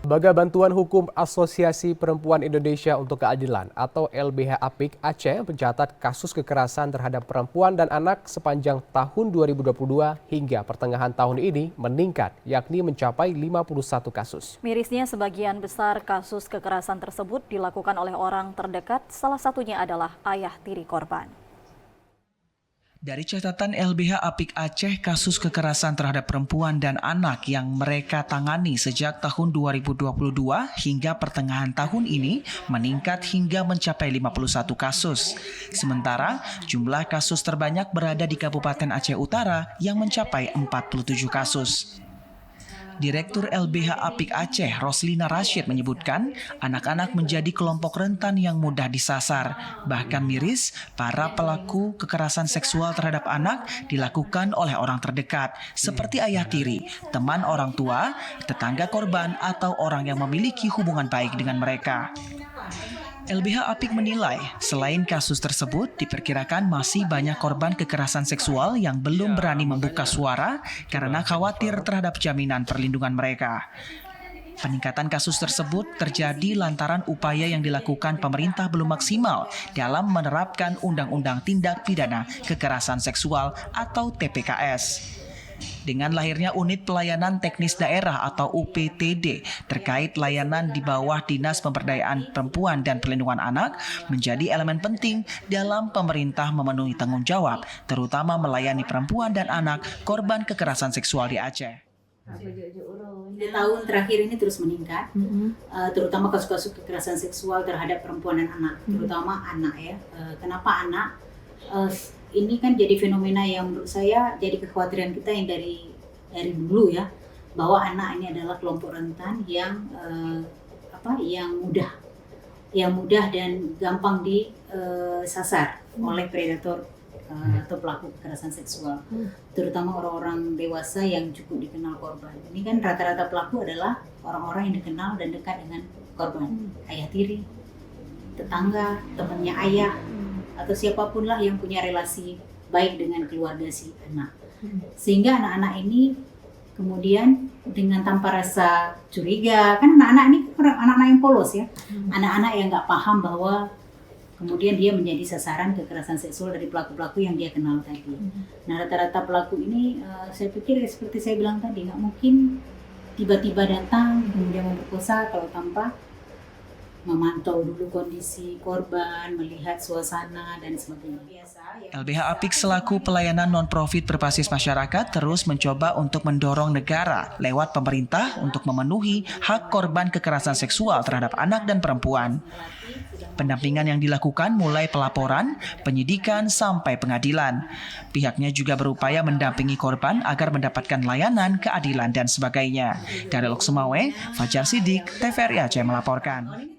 Lembaga Bantuan Hukum Asosiasi Perempuan Indonesia untuk Keadilan atau LBH APIK Aceh mencatat kasus kekerasan terhadap perempuan dan anak sepanjang tahun 2022 hingga pertengahan tahun ini meningkat, yakni mencapai 51 kasus. Mirisnya sebagian besar kasus kekerasan tersebut dilakukan oleh orang terdekat, salah satunya adalah ayah tiri korban. Dari catatan LBH APIK Aceh, kasus kekerasan terhadap perempuan dan anak yang mereka tangani sejak tahun 2022 hingga pertengahan tahun ini meningkat hingga mencapai 51 kasus. Sementara jumlah kasus terbanyak berada di Kabupaten Aceh Utara yang mencapai 47 kasus. Direktur LBH APIK Aceh, Roslina Rashid menyebutkan, anak-anak menjadi kelompok rentan yang mudah disasar. Bahkan miris, para pelaku kekerasan seksual terhadap anak dilakukan oleh orang terdekat, seperti ayah tiri, teman orang tua, tetangga korban, atau orang yang memiliki hubungan baik dengan mereka. LBH APIK menilai, selain kasus tersebut, diperkirakan masih banyak korban kekerasan seksual yang belum berani membuka suara karena khawatir terhadap jaminan perlindungan mereka. Peningkatan kasus tersebut terjadi lantaran upaya yang dilakukan pemerintah belum maksimal dalam menerapkan Undang-Undang Tindak Pidana Kekerasan Seksual atau TPKS. Dengan lahirnya Unit Pelayanan Teknis Daerah atau UPTD terkait layanan di bawah Dinas Pemberdayaan Perempuan dan Perlindungan Anak menjadi elemen penting dalam pemerintah memenuhi tanggung jawab, terutama melayani perempuan dan anak korban kekerasan seksual di Aceh. Di tahun terakhir ini terus meningkat, terutama kasus-kasus kekerasan seksual terhadap perempuan dan anak, terutama anak ya. Kenapa anak? Ini kan jadi fenomena yang menurut saya jadi kekhawatiran kita yang dari dulu ya, bahwa anak ini adalah kelompok rentan yang mudah dan gampang disasar oleh predator atau pelaku kekerasan seksual, terutama orang-orang dewasa yang cukup dikenal korban. Ini kan rata-rata pelaku adalah orang-orang yang dikenal dan dekat dengan korban, ayah tiri, tetangga, temannya ayah, atau siapapun lah yang punya relasi baik dengan keluarga si anak. Sehingga anak-anak ini kemudian dengan tanpa rasa curiga, kan anak-anak ini anak-anak yang polos ya, anak-anak yang nggak paham bahwa kemudian dia menjadi sasaran kekerasan seksual dari pelaku-pelaku yang dia kenal tadi. Nah, rata-rata pelaku ini saya pikir seperti saya bilang tadi, nggak mungkin tiba-tiba datang kemudian memperkosa kalau tanpa memantau dulu kondisi korban, melihat suasana, dan sebagainya. LBH APIK selaku pelayanan non-profit berbasis masyarakat terus mencoba untuk mendorong negara lewat pemerintah untuk memenuhi hak korban kekerasan seksual terhadap anak dan perempuan. Pendampingan yang dilakukan mulai pelaporan, penyidikan, sampai pengadilan. Pihaknya juga berupaya mendampingi korban agar mendapatkan layanan, keadilan, dan sebagainya. Dari Lok Sumawe, Fajar Sidik, TVRI Aceh melaporkan.